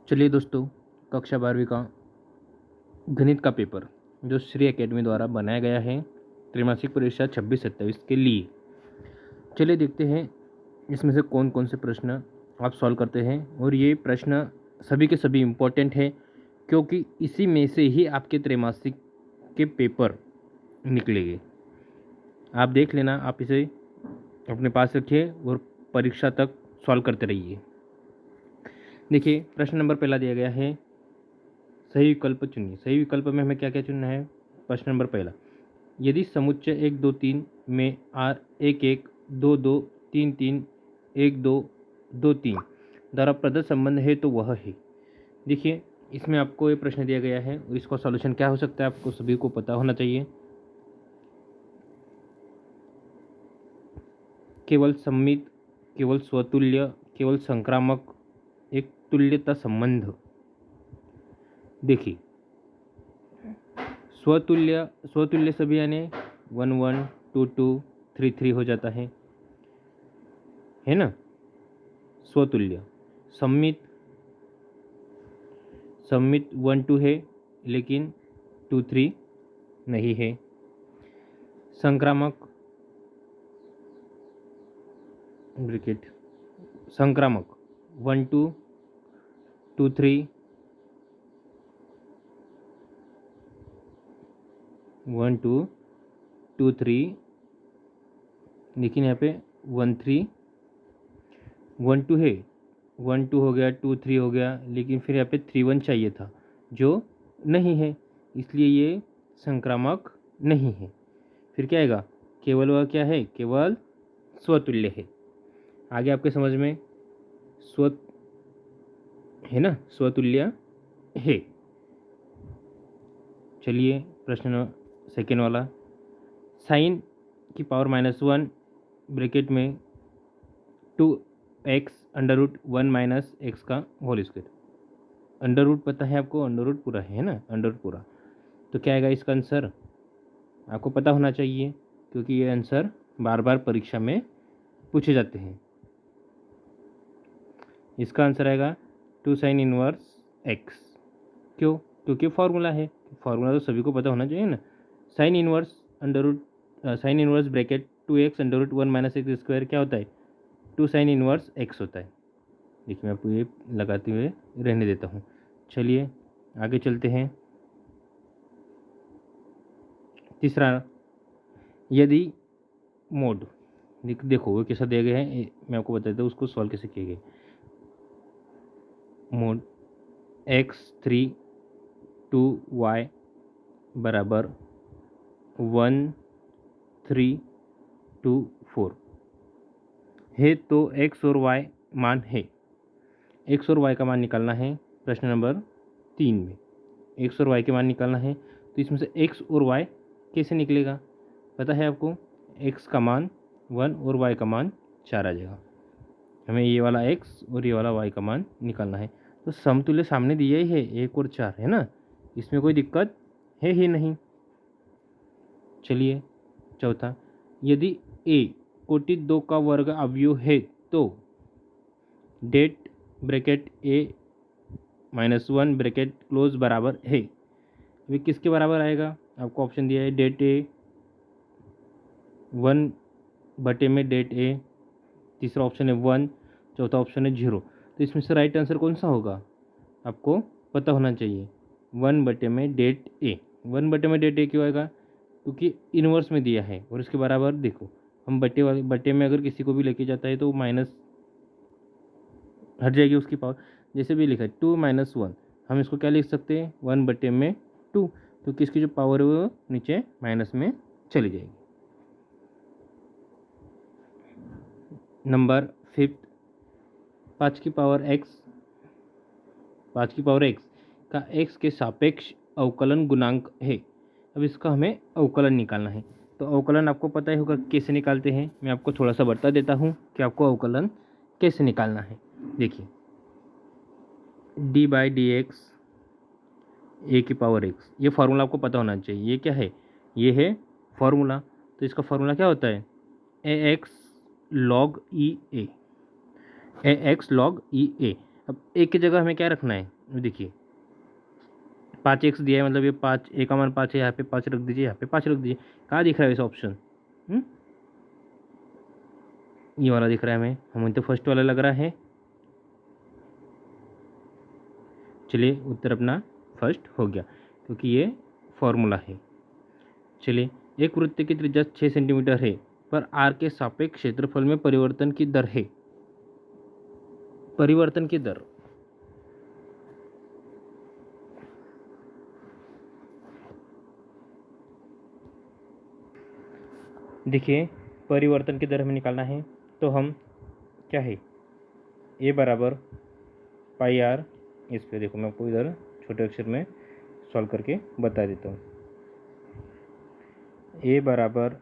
चलिए दोस्तों, कक्षा 12वीं का गणित का पेपर जो श्री एकेडमी द्वारा बनाया गया है त्रैमासिक परीक्षा 26-27 के लिए। चलिए देखते हैं इसमें से कौन कौन से प्रश्न आप सॉल्व करते हैं। और ये प्रश्न सभी के सभी इम्पोर्टेंट है, क्योंकि इसी में से ही आपके त्रैमासिक के पेपर निकलेंगे। आप देख लेना, आप इसे अपने पास रखिए और परीक्षा तक सॉल्व करते रहिए। देखिए, प्रश्न नंबर पहला दिया गया है, सही विकल्प चुनिए। सही विकल्प में हमें क्या क्या चुनना है। प्रश्न नंबर पहला, यदि समुच्चय 1 2 3 में R 1 1 2 2 3 3 1 2 2 3 द्वारा प्रदत्त संबंध है तो वह है। देखिए, इसमें आपको ये प्रश्न दिया गया है और इसका सॉल्यूशन क्या हो सकता है आपको सभी को पता होना चाहिए। केवल सममित, केवल स्वतुल्य, केवल संक्रामक, एक तुल्यता संबंध। देखिए, स्वतुल्य सभी यानी 1 1 2 2 3 3 हो जाता है ना। स्वतुल्य। सम्मित 1 2 है लेकिन 2 3 नहीं है। संक्रामक ब्रैकेट संक्रामक 1 2 2 3 1 2 2 3, लेकिन यहाँ पे 1 3 1 2 है। 1 2 हो गया, 2 3 हो गया, लेकिन फिर यहाँ पे 3 1 चाहिए था जो नहीं है, इसलिए ये संक्रामक नहीं है। फिर क्या आएगा, केवल वह क्या है, केवल स्वतुल्य है। आगे आपके समझ में स्व है ना, स्वतुल्य है। चलिए प्रश्न सेकेंड वाला, साइन की पावर -1 ब्रैकेट में 2x √1 - x का होल स्क्वायर। अंडर रूट पता है आपको, अंडर रूट पूरा है ना, अंडर रूट पूरा। तो क्या आएगा इसका आंसर, आपको पता होना चाहिए, क्योंकि ये आंसर बार बार परीक्षा में पूछे जाते हैं। इसका आंसर आएगा 2 sin इनवर्स x। क्यों, क्योंकि फार्मूला है, फार्मूला तो सभी को पता होना चाहिए ना। Sine inverse bracket 2x √1 - x square क्या होता है, 2 sin इनवर्स x होता है। देखिए, मैं आपको ये लगाते हुए रहने देता हूँ। चलिए आगे चलते हैं। तीसरा, यदि मोड, देखो वो कैसा दिया गया है, मैं आपको बता देता हूँ उसको सॉल्व कैसे किया गया। मोड x3 2y बराबर 1 3 2 4 है, तो x और y मान है। x और y का मान निकालना है प्रश्न नंबर 3 में। x और y के मान निकालना है, तो इसमें से x और y कैसे निकलेगा, पता है आपको। x का मान 1 और y का मान 4 आ जाएगा। हमें ये वाला x और ये वाला y का मान निकालना है। तो समतुल्य सामने दिया ही है, 1 और 4 है ना, इसमें कोई दिक्कत है ही नहीं। चलिए चौथा, यदि a कोटि 2 का वर्ग अवयव है तो det bracket a -1 bracket close बराबर है। अभी किसके बराबर आएगा, आपको ऑप्शन दिया है डेट a 1 बटे में डेट a, तीसरा ऑप्शन है 1, चौथा ऑप्शन है 0। तो इसमें से राइट आंसर कौन सा होगा, आपको पता होना चाहिए। 1 बटे में डेट a, 1 बटे में डेट a क्यों आएगा, क्योंकि इन्वर्स में दिया है और इसके बराबर। देखो, हम बटे में अगर किसी को भी लेके जाता है तो माइनस हट जाएगी उसकी पावर। जैसे भी लिखा है 2 - 1, हम इसको क्या लिख सकते हैं, 1 बटे में 2, तो किसकी जो पावर है वो नीचे माइनस में चली जाएगी। नंबर 5, 5 की पावर x का x के सापेक्ष अवकलन गुणांक है। अब इसका हमें अवकलन निकालना है। तो अवकलन आपको पता ही होगा कैसे निकालते हैं, मैं आपको थोड़ा सा बता देता हूँ कि आपको अवकलन कैसे निकालना है। देखिए, d/dx a की पावर x, ये फार्मूला आपको पता होना चाहिए। ये क्या है, ये है फार्मूला। तो इसका फार्मूला क्या होता है, ax log e a, ax log e a। अब एक की जगह हमें क्या रखना है, देखिए 5x दिया है, मतलब ये 5 a का मान 5 है, यहाँ पे 5 रख दीजिए, यहाँ पे 5 रख दीजिए। कहाँ दिख रहा है वैसे ऑप्शन? ये वाला दिख रहा है हमें तो फर्स्ट वाला लग रहा है। चलिए उत्तर अपना फर्स्ट हो गया, क्योंकि ये फॉर्मूला है। चलिए, एक वृत्त की त्रिज्या 6 सेंटीमीटर है, पर आर के सापेक्ष क्षेत्रफल में परिवर्तन की दर है। परिवर्तन की दर, देखिए परिवर्तन की दर हमें निकालना है, तो हम क्या है, ए बराबर पाई आर इस पे, देखो मैं आपको इधर छोटे अक्षर में सॉल्व करके बता देता हूँ। ए बराबर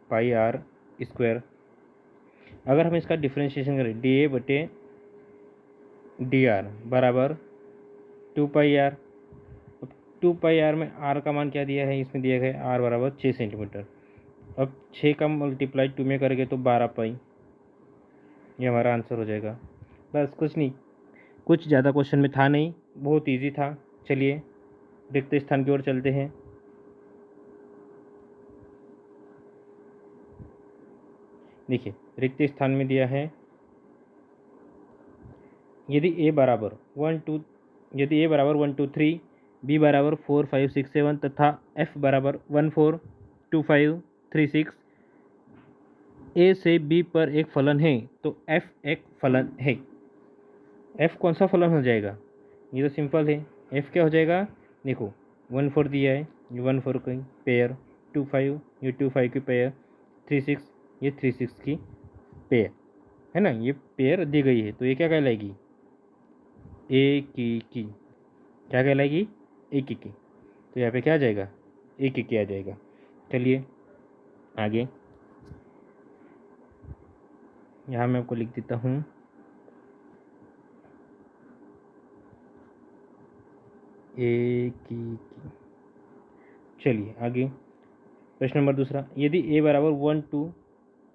पाई आर स्क्वायर, अगर हम इसका डिफ्रेंशिएशन करें, डी ए बटे डी आर बराबर 2 पाई आर। अब 2 पाई आर में आर का मान क्या दिया है, इसमें दिया गया है आर बराबर 6 सेंटीमीटर। अब 6 का मल्टीप्लाई 2 में करेंगे तो 12 पाई, ये हमारा आंसर हो जाएगा। बस कुछ नहीं, कुछ ज़्यादा क्वेश्चन में था नहीं, बहुत इजी था। चलिए रिक्त स्थान की ओर चलते हैं। देखिए रिक्त स्थान में दिया है, यदि ए बराबर 1 2 3, बी बराबर 4 5 6 7 तथा एफ बराबर 1 4 2 5 3 6, ए से बी पर एक फलन है, तो एफ एक फलन है। एफ कौन सा फलन हो जाएगा, ये तो सिंपल है। एफ क्या हो जाएगा, देखो 1 4 दिया है, ये 1 4 की पेयर, 2 5 ये 2 5 की पेयर, 3 6 ये 3 6 की पेयर है ना, ये पेयर दी गई है, तो ये क्या कहलाएगी, ए की क्या कहलाएगी, ए की। तो यहाँ पे क्या आ जाएगा, ए की आ जाएगा। चलिए आगे, यहाँ मैं आपको लिख देता हूँ, ए की। चलिए आगे, प्रश्न नंबर दूसरा, यदि ए बराबर 1 2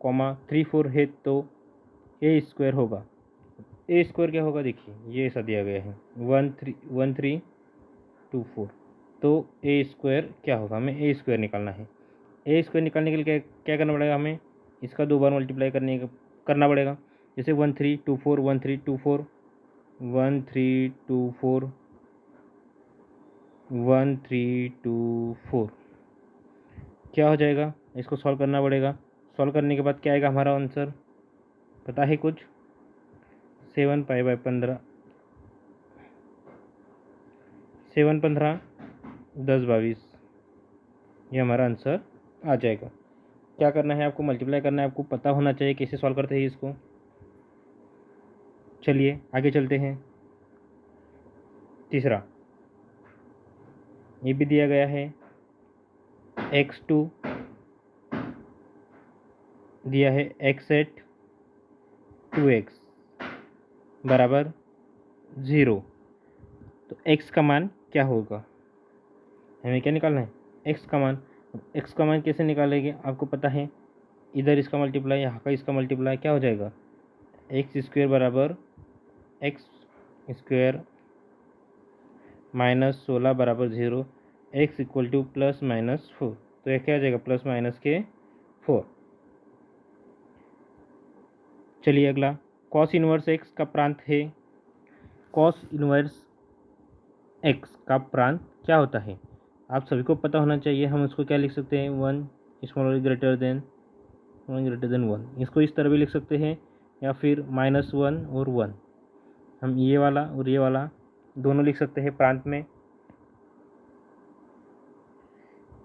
3 4 है तो ए स्क्वायर होगा। ए स्क्वायर क्या होगा, देखिए ये ऐसा दिया गया है 1 3 2 4, तो ए स्क्वायर क्या होगा, हमें ए स्क्वायर निकालना है। ए स्क्वायर निकालने के लिए क्या क्या करना पड़ेगा, हमें इसका 2 बार मल्टीप्लाई करना पड़ेगा। जैसे 1 3 2 4 1 3 2 4 1 3 2 4 1 3 2 4 क्या हो जाएगा, इसको सॉल्व करना पड़ेगा। सॉल्व करने के बाद क्या आएगा हमारा आंसर, पता है कुछ, 7 पाई बाय 15, 7 15 10 22, ये हमारा आंसर आ जाएगा। क्या करना है आपको, मल्टीप्लाई करना है, आपको पता होना चाहिए कैसे सॉल्व करते हैं इसको। चलिए आगे चलते हैं। तीसरा, ये भी दिया गया है, x2 दिया है x एट 2x बराबर 0, तो x का मान क्या होगा, हमें क्या निकालना है, x का मान। x का मान कैसे निकालेंगे, आपको पता है, इधर इसका मल्टीप्लाई, यहाँ का इसका मल्टीप्लाई, क्या हो जाएगा, एक्स स्क्वायर बराबर एक्स स्क्वायर माइनस 16 बराबर 0, x equal two plus minus 4, तो यह क्या आ जाएगा, प्लस माइनस के 4। चलिए अगला, कॉस इनवर्स एक्स का प्रांत है। कॉस इनवर्स एक्स का प्रांत क्या होता है, आप सभी को पता होना चाहिए। हम उसको क्या लिख सकते हैं, 1 स्मॉलर ग्रेटर देन 1, इसको इस तरह भी लिख सकते हैं, या फिर -1 और 1, हम ये वाला और ये वाला दोनों लिख सकते हैं प्रांत में।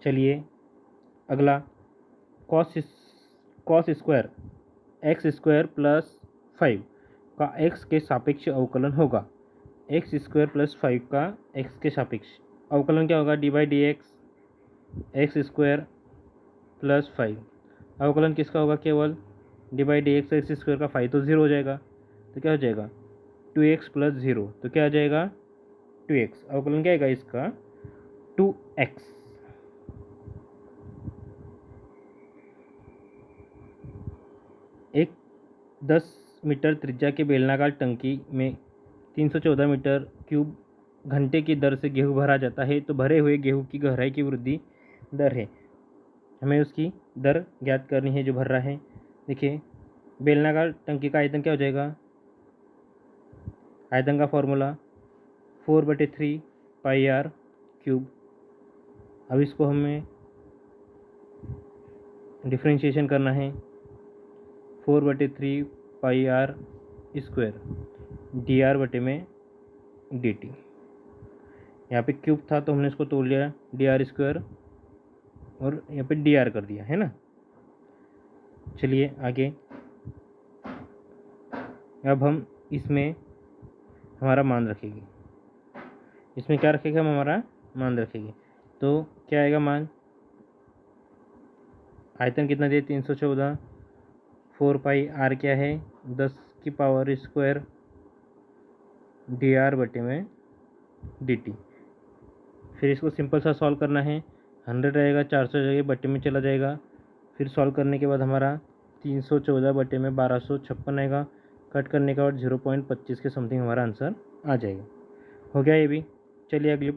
चलिए अगला, cos square x square plus 5 का एक्स के सापेक्ष अवकलन होगा। एक्स स्क्वायर प्लस 5 का एक्स के सापेक्ष अवकलन क्या होगा, D by D x square plus 5, अवकलन किसका होगा, केवल D by D x square का 5 तो 0 हो जाएगा, तो क्या हो जाएगा 2x प्लस 0, तो क्या आ जाएगा 2x, अवकलन क्या आएगा इसका 2x। एक 10 मीटर त्रिज्या के बेलनाकार टंकी में 314 मीटर क्यूब घंटे की दर से गेहूँ भरा जाता है तो भरे हुए गेहूँ की गहराई की वृद्धि दर है। हमें उसकी दर ज्ञात करनी है जो भर रहा है। देखिए बेलनाकार टंकी का आयतन क्या हो जाएगा, आयतन का फॉर्मूला 4/3 पाई आर क्यूब। अब इसको हमें डिफ्रेंशिएशन करना है, 4/3 पाई आर स्क्वायर डी आर बटे में डी टी। यहाँ पे क्यूब था तो हमने इसको तोड़ लिया डी आर स्क्वायर और यहाँ पे डी आर कर दिया है ना। चलिए आगे, अब हम इसमें हमारा मान रखेंगे, इसमें क्या रखेंगे, हम हमारा मान रखेंगे। तो क्या आएगा मान, आयतन कितना दिया 314, 4 पाई आर क्या है 10 की पावर स्क्वायर डी आर बटे में डी टी। फिर इसको सिंपल सा सॉल्व करना है, 100 रहेगा 400 जगह बटे में चला जाएगा। फिर सॉल्व करने के बाद हमारा 314 बटे में 1256 आएगा। कट करने के बाद 0.25 के समथिंग हमारा आंसर आ जाएगा। हो गया ये भी। चलिए अगली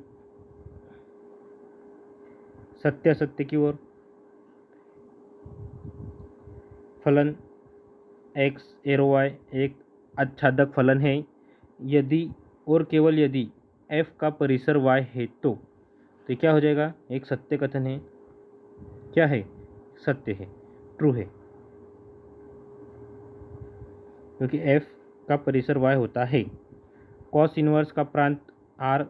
सत्य असत्य की ओर। फलन x एरो y एक आच्छादक फलन है यदि और केवल यदि f का परिसर y है तो क्या हो जाएगा, एक सत्य कथन है। क्या है, सत्य है, ट्रू है, क्योंकि f का परिसर y होता है। कॉस इनवर्स का प्रांत r,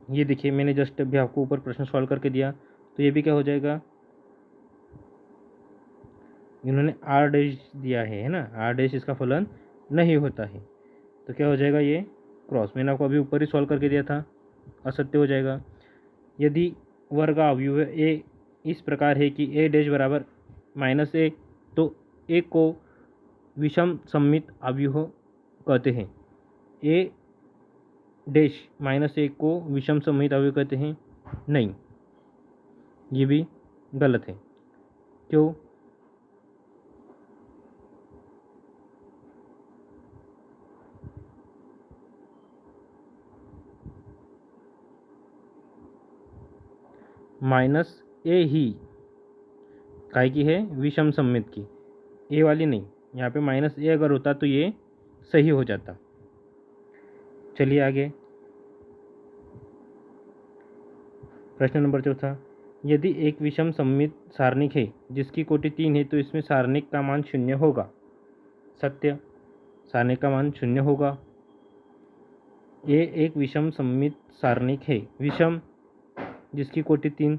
ये देखिए मैंने जस्ट अभी आपको ऊपर प्रश्न सॉल्व करके दिया, तो ये भी क्या हो जाएगा, इन्होंने आर डैश दिया है ना, आर डैश इसका फलन नहीं होता है, तो क्या हो जाएगा ये क्रॉस, मैंने आपको अभी ऊपर ही सॉल्व करके दिया था, असत्य हो जाएगा। यदि वर्ग का अवयव ए इस प्रकार है कि ए डैश बराबर -a, तो ए को विषम सममित अवयव कहते हैं। ए डैश -a को विषम सममित अवयव कहते हैं नहीं, ये भी गलत है। क्यों, -a ही काय की है, विषम सममित की, ए वाली नहीं। यहाँ पे -a अगर होता तो ये सही हो जाता। चलिए आगे, प्रश्न नंबर 4। यदि एक विषम सममित सारणिक है जिसकी कोटि 3 है तो इसमें सारणिक का मान 0 होगा। सत्य, सारणिक का मान 0 होगा। ये एक विषम सममित सारणिक है, विषम जिसकी कोटि 3,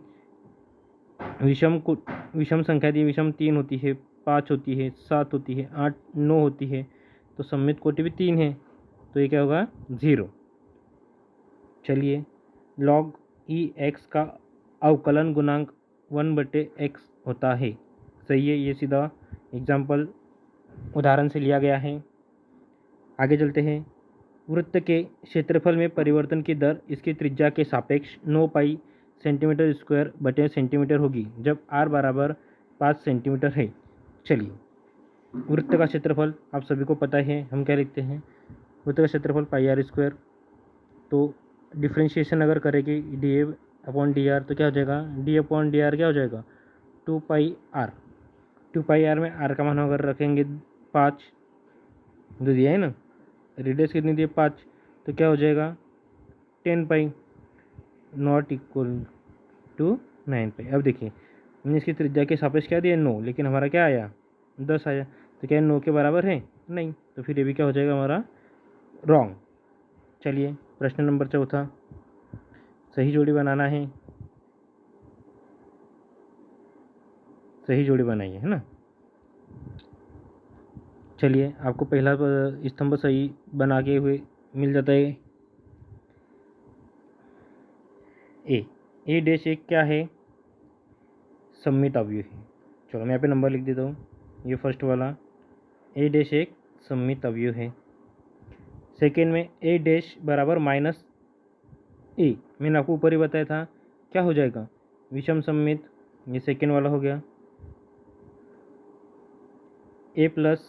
विषम संख्या दी, विषम 3 होती है, 5 होती है, 7 होती है, 8 9 होती है, तो सममित कोटि भी 3 है, तो ये क्या होगा 0। चलिए, log ई एक्स का अवकलन गुणांक 1/x होता है, सही है, ये सीधा एग्जाम्पल उदाहरण से लिया गया है। आगे चलते हैं। वृत्त के क्षेत्रफल में परिवर्तन की दर इसकी त्रिज्या के सापेक्ष 9 पाई सेंटीमीटर स्क्वायर बटे सेंटीमीटर होगी जब r बराबर 5 सेंटीमीटर है। चलिए, वृत्त का क्षेत्रफल आप सभी को पता है, हम क्या लिखते हैं, वृत्त का क्षेत्रफल पाई आर स्क्वायर, तो डिफ्रेंशिएशन अगर करेंगे D A upon D R तो क्या हो जाएगा, डी अपॉन डी आर क्या हो जाएगा 2 पाई आर। 2 पाई आर में आर का मान अगर रखेंगे 5, जो दिया है ना, रेडियस कितनी दी है 5, तो क्या हो जाएगा 10 पाई नॉट इक्वल टू 9 पाई। अब देखिए हमने इसकी त्रिज्या के सापेक्ष क्या दिया 9, लेकिन हमारा क्या आया 10 आया, तो क्या 9 के बराबर है नहीं, तो फिर ये भी क्या हो जाएगा हमारा रॉन्ग। चलिए, प्रश्न नंबर 4, सही जोड़ी बनाना है, सही जोड़ी बनाइए, है ना। चलिए, आपको पहला स्तंभ सही बना के हुए मिल जाता है। ए डैश एक क्या है, सममित अवयव है। चलो मैं यहाँ पे नंबर लिख देता हूँ, ये फर्स्ट वाला ए डैश एक सममित अवयव है। सेकेंड में ए डैश बराबर -a, मैंने आपको ऊपर ही बताया था क्या हो जाएगा विषम सममित, ये सेकेंड वाला हो गया। a plus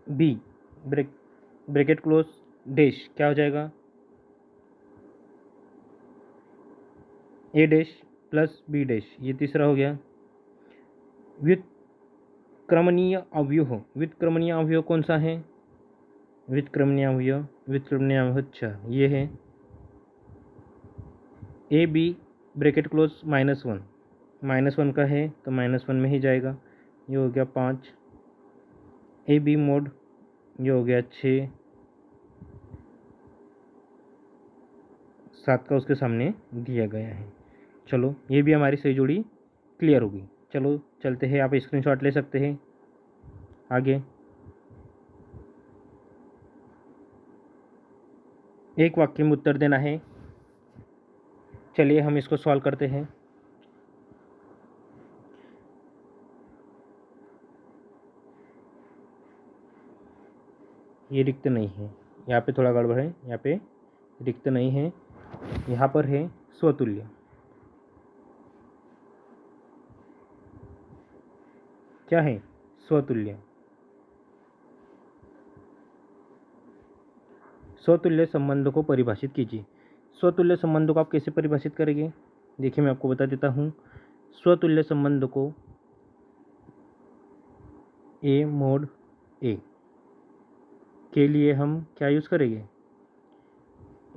B bracket close dash क्या हो जाएगा, A dash plus B dash, ये तीसरा हो गया। व्युत्क्रमणीय अवयव, व्युत्क्रमणीय अवयव कौन सा है, व्युत्क्रमणीय अवयव, व्युत्क्रमणीय अवयव, अच्छा ये है ए बी ब्रैकेट क्लोज -1, -1 का है तो -1 में ही जाएगा। ये हो गया 5, ए बी मोड, ये हो गया 6, 7 का उसके सामने दिया गया है। चलो ये भी हमारी सही जोड़ी क्लियर होगी। चलो चलते हैं, आप स्क्रीनशॉट ले सकते हैं। आगे एक वाक्य में उत्तर देना है। चलिए हम इसको सॉल्व करते हैं। ये रिक्त नहीं है, यहाँ पे थोड़ा गड़बड़ है, यहाँ पे रिक्त नहीं है, यहाँ पर है स्वतुल्य। क्या है, स्वतुल्य। स्वतुल्य संबंध को परिभाषित कीजिए। स्वतुल्य संबंध को आप कैसे परिभाषित करेंगे, देखिए मैं आपको बता देता हूँ। स्वतुल्य संबंध को ए मोड ए के लिए हम क्या यूज़ करेंगे,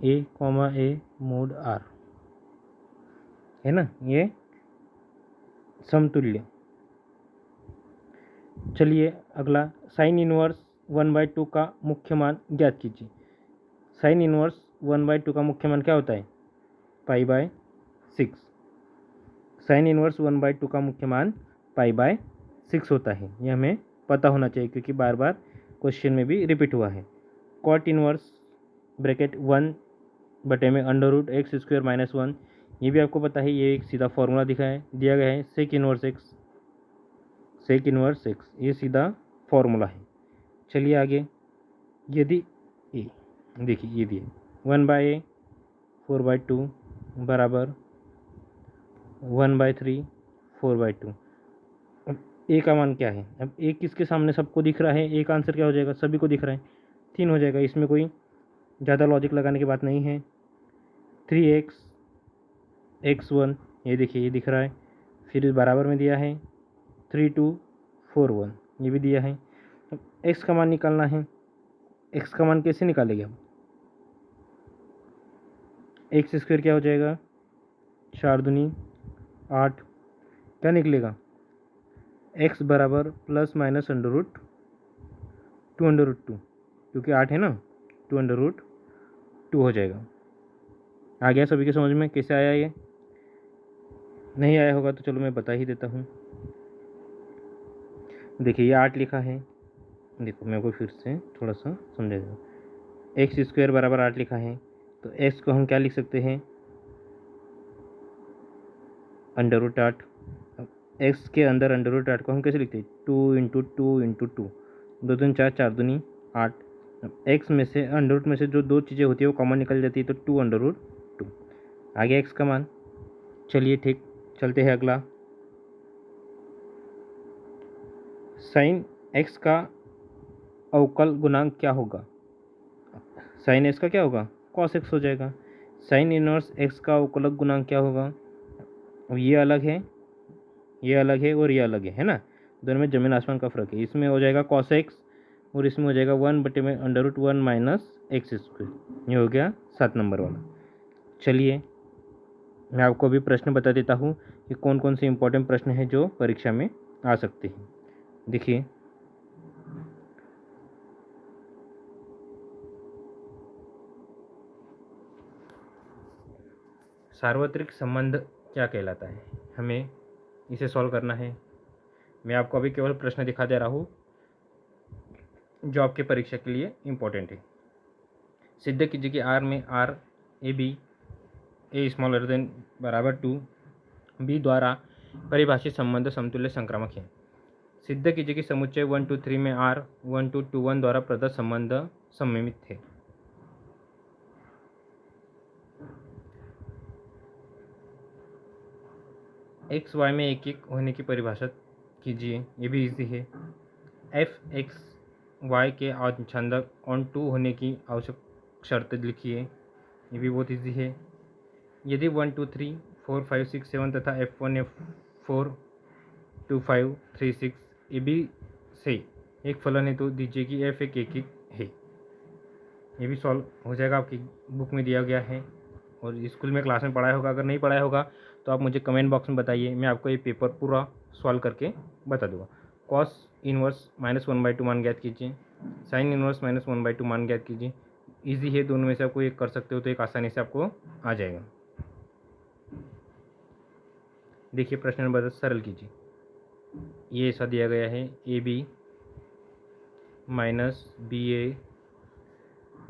ए कॉमा ए मोड आर, है ना, ये समतुल्य। चलिए अगला, साइन इनवर्स 1/2 का मुख्य मान ज्ञात कीजिए। साइन इनवर्स 1/2 का मुख्य मान क्या होता है, π/6। साइन इनवर्स 1/2 का मुख्य मान π/6 होता है, ये हमें पता होना चाहिए क्योंकि बार बार क्वेश्चन में भी रिपीट हुआ है। कॉट इनवर्स ब्रैकेट 1/√x² - 1, ये भी आपको पता है, ये एक सीधा फॉर्मूला दिया गया है। सेक इनवर्स एक्स, ये सीधा फॉर्मूला है। चलिए आगे, यदि ए, देखिए ये दिए 1/a 4/2 बराबर 1/3 4/2। अब ए का मान क्या है, अब ए किसके सामने सबको दिख रहा है, ए का आंसर क्या हो जाएगा, सभी को दिख रहा है, 3 हो जाएगा। इसमें कोई ज़्यादा लॉजिक लगाने की बात नहीं है। 3x x1, ये देखिए ये दिख रहा है, फिर इस बराबर में दिया है 3 2 4 1, ये भी दिया है। अब x का मान निकालना है, x का मान कैसे निकालेंगे हम, x² क्या हो जाएगा, 4 दूनी 8, क्या निकलेगा, x बराबर ±√2√2, क्योंकि 8 है ना, 2√2 हो जाएगा। आ गया सभी के समझ में कैसे आया, ये नहीं आया होगा तो चलो मैं बता ही देता हूँ। देखिए ये 8 लिखा है, देखो मैं को फिर से थोड़ा सा समझा दूँ। x² बराबर 8 लिखा है, तो x को हम क्या लिख सकते हैं, √8। x के अंदर √8 को हम कैसे लिखते हैं, 2 × 2 × 2, 2 दूनी 4, 4 दूनी 8। x में से √ में से जो दो चीज़ें होती है वो कॉमन निकल जाती है, तो 2 √2 आ गया x का मान। चलिए ठीक, चलते हैं अगला। साइन x का अवकल गुणांक क्या होगा, साइन x का क्या होगा, cos x हो जाएगा। साइन इनवर्स x का अवकलक गुणांक क्या होगा, अब ये अलग है, ये अलग है और ये अलग है ना, दोनों में जमीन आसमान का फ़र्क है। इसमें हो जाएगा cos x और इसमें हो जाएगा 1/√1 - x², ये हो गया 7 नंबर वाला। चलिए मैं आपको अभी प्रश्न बता देता हूँ कि कौन कौन से इंपॉर्टेंट प्रश्न हैं जो परीक्षा में आ सकते हैं। देखिए सार्वत्रिक संबंध क्या कहलाता है, हमें इसे सॉल्व करना है। मैं आपको अभी केवल प्रश्न दिखा दे रहा हूँ जो आपके परीक्षा के लिए इम्पोर्टेंट है। सिद्ध कीजिए कि R में R A B A smaller than बराबर 2 बी द्वारा परिभाषित संबंध समतुल्य संक्रामक है। सिद्ध कीजिए कि समुच्चय 1 2 3 में R 1 2 2 1 द्वारा प्रदत्त संबंध सममित है। एक्स वाई में एक एक होने की परिभाषा कीजिए, ये भी इजी है। एफ एक्स वाई के आच्छादक ऑन 2 होने की आवश्यक शर्त लिखी है, ये भी बहुत इजी है। यदि 1 2 3 4 5 6 7 तथा F1 F4 2 5 3 6 ए बी से एक फलन है तो दीजिए कि F एक एकिक है। ये भी सॉल्व हो जाएगा, आपकी बुक में दिया गया है और स्कूल में क्लास में पढ़ाया होगा। अगर नहीं पढ़ाया होगा तो आप मुझे कमेंट बॉक्स में बताइए, मैं आपको ये पेपर पूरा सॉल्व करके बता दूंगा। कॉस इनवर्स -1/2 मान ज्ञात कीजिए, साइन इनवर्स -1/2 मान ज्ञात कीजिए। इजी है, दोनों में से आपको एक कर सकते हो तो एक आसानी से आपको आ जाएगा। देखिए प्रश्न नंबर 10 सरल कीजिए। ये ऐसा दिया गया है A B minus B A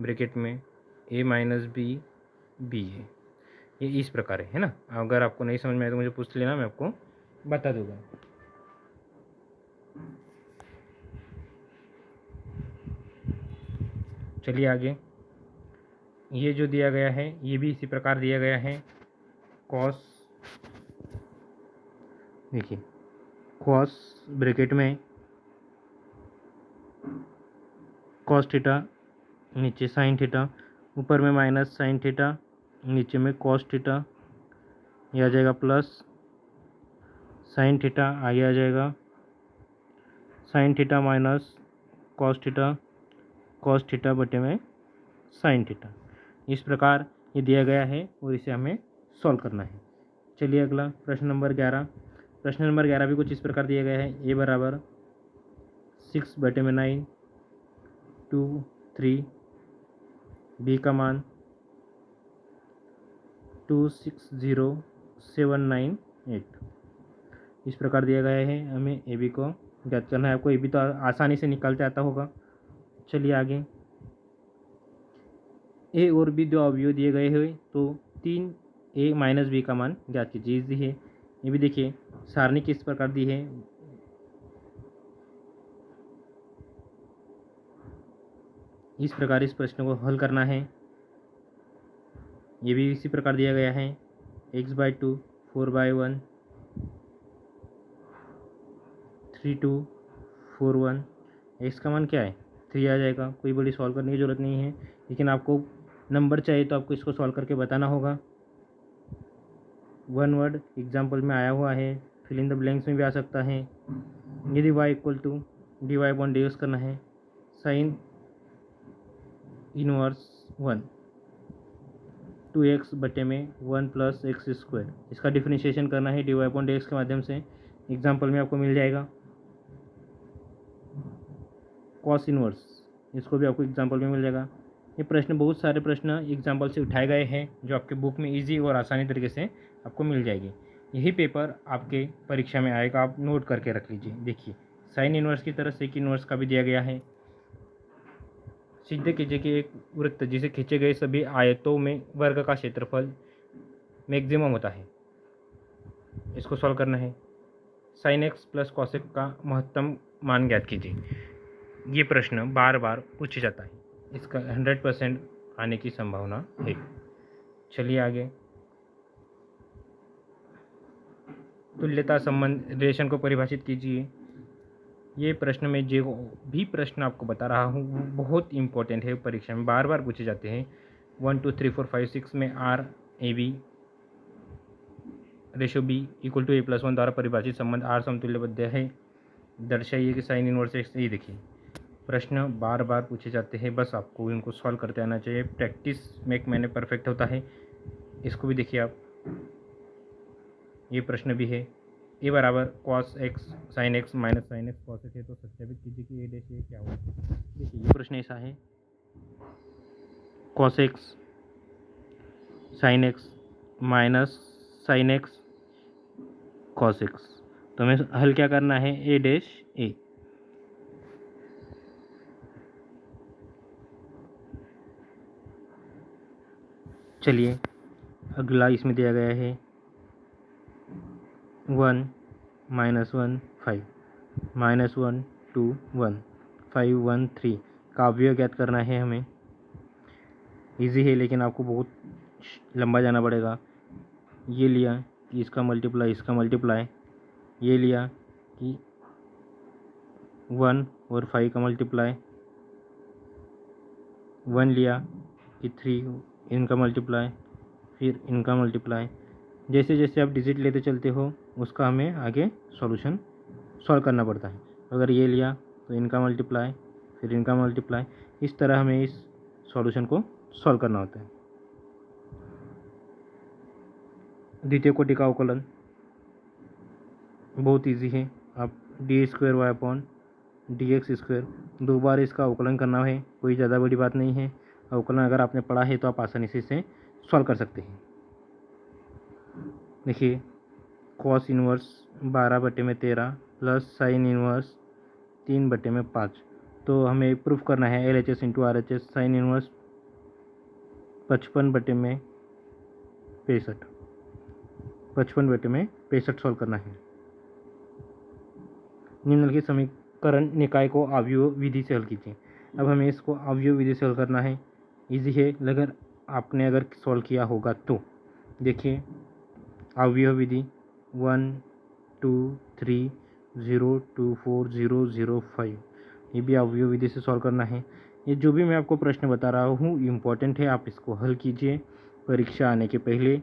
bracket में A minus B B A, ये इस प्रकार है ना। अगर आपको नहीं समझ में आए तो मुझे पूछ लेना, मैं आपको बता दूंगा। चलिए आगे, ये जो दिया गया है ये भी इसी प्रकार दिया गया है। कॉस, देखिए कॉस ब्रैकेट में कॉस थीटा, नीचे साइन थीटा, ऊपर में माइनस साइन थीटा, नीचे में कॉस थीटा, ये आ जाएगा प्लस साइन थीटा, आगे आ जाएगा sine theta minus cos theta बटे में साइन थीटा। इस प्रकार ये दिया गया है और इसे हमें सॉल्व करना है। चलिए अगला प्रश्न नंबर 11। प्रश्न नंबर 11 भी कुछ इस प्रकार दिया गया है। ए बराबर 6 बटे में 9 2 3, बी का मान 260798 इस प्रकार दिया गया है। हमें ए बी को ज्ञात करना है। आपको ए बी तो आसानी से निकालते आता होगा। चलिए आगे, ए और बी दो अवयव दिए गए हुए तो 3 ए माइनस बी का मान ज्ञात कीजिए। इजी है, ये भी देखिए सारणी किस प्रकार दी है। इस प्रकार इस प्रश्न को हल करना है। ये भी इसी प्रकार दिया गया है। x/2 4/1 3 2 4 1, x का मान क्या है 3 आ जाएगा। कोई बड़ी सॉल्व करने की ज़रूरत नहीं है, लेकिन आपको नंबर चाहिए तो आपको इसको सॉल्व करके बताना होगा। वन वर्ड एग्जाम्पल में आया हुआ है, फिल इन द ब्लैंक्स में भी आ सकता है। यदि y इक्वल टू dy/dx करना है, साइन इनवर्स 1 2x बटे में 1 + x², इसका डिफरेंशिएशन करना है dy/dx के माध्यम से। एग्जाम्पल में आपको मिल जाएगा। कॉस इनवर्स, इसको भी आपको एग्जाम्पल में मिल जाएगा। ये प्रश्न, बहुत सारे प्रश्न एग्जाम्पल से उठाए गए हैं जो आपके बुक में इजी और आसानी तरीके से आपको मिल जाएगी। यही पेपर आपके परीक्षा में आएगा, आप नोट करके रख लीजिए। देखिए साइन इनवर्स की तरह सेक इनवर्स का भी दिया गया है। सिद्ध कीजिए कि एक वृत्त जिसे खींचे गए सभी आयतों में वर्ग का क्षेत्रफल मैक्सिमम होता है। इसको सॉल्व करना है। साइन एक्स प्लस कॉसेक का महत्तम मान ज्ञात कीजिए। ये प्रश्न बार बार पूछा जाता है, इसका 100% आने की संभावना है। चलिए आगे, तुल्यता संबंध रिलेशन को परिभाषित कीजिए। ये प्रश्न में जो भी प्रश्न आपको बता रहा हूँ वो बहुत इंपॉर्टेंट है, परीक्षा में बार बार पूछे जाते हैं। 1 2 3 4 5 6 में R/AB रेशो B = A+1 द्वारा परिभाषित संबंध R समतुल्यबद्ध है। दर्शाइए कि साइन इनवर्स एक्स। ये देखिए प्रश्न बार बार पूछे जाते हैं, बस आपको इनको सॉल्व करते आना चाहिए। प्रैक्टिस मेक मैन परफेक्ट होता है। इसको भी देखिए आप, ये प्रश्न भी है। ए बराबर cos x sine x minus sine x cos x है तो सत्यापित कीजिए कि ए डैश ए क्या होगा। देखिए ये प्रश्न ऐसा है, cos x sine x minus sine x cos x, तो हमें हल क्या करना है, ए डैश ए। चलिए अगला इसमें दिया गया है 1 -1 5 -1 2 1 5 1 3 का अवयव ज्ञात करना है हमें। इजी है लेकिन आपको बहुत लंबा जाना पड़ेगा। ये लिया कि इसका मल्टीप्लाई इसका मल्टीप्लाई, ये लिया कि 1 और 5 का मल्टीप्लाई, 1 लिया कि 3 इनका मल्टीप्लाई, फिर इनका मल्टीप्लाई। जैसे जैसे आप डिजिट लेते चलते हो उसका हमें आगे सॉल्यूशन सॉल्व करना पड़ता है। अगर ये लिया तो इनका मल्टीप्लाई, फिर इनका मल्टीप्लाई, इस तरह हमें इस सॉल्यूशन को सॉल्व करना होता है। द्वितीय कोटि का अवकलन बहुत इजी है। आप d² y/dx², 2 बार इसका अवकलन करना है, कोई ज़्यादा बड़ी बात नहीं है। अवकलन अगर आपने पढ़ा है तो आप आसानी से इसे सॉल्व कर सकते हैं। देखिए, cos inverse 12/13 plus sine inverse 3/5। तो हमें प्रूफ करना है LHS into RHS। Sine inverse 55/65 solve करना है। निम्नलिखित समीकरण निकाय को अवयव विधि से हल कीजिए। अब हमें इसको अवयव विधि से हल करना है। इजी है, अगर आपने सॉल्व किया होगा तो। देखिए, अवयव विधि 1 2 3 0 2 4 0 0 5, ये भी अवयव विधि से सॉल्व करना है। ये जो भी मैं आपको प्रश्न बता रहा हूँ इम्पॉर्टेंट है, आप इसको हल कीजिए। परीक्षा आने के पहले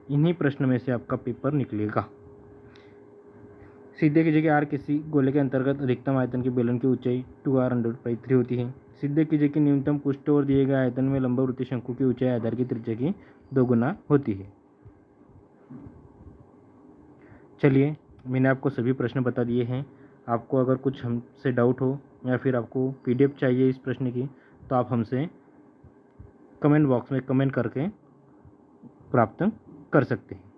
इन्हीं प्रश्न में से आपका पेपर निकलेगा। सिद्ध कीजिए कि R किसी गोले के अंतर्गत अधिकतम आयतन के बेलन की ऊंचाई 2r/3 होती है। सिद्ध कीजिए कि न्यूनतम पृष्ठ और दिए गए आयतन में लंबवृत्तीय शंकु की ऊंचाई आधार की त्रिज्या की 2 गुना होती है। चलिए, मैंने आपको सभी प्रश्न बता दिए हैं। आपको अगर कुछ हमसे डाउट हो या फिर आपको PDF चाहिए इस प्रश्न की, तो आप हमसे कमेंट बॉक्स में कमेंट करके प्राप्त कर सकते हैं।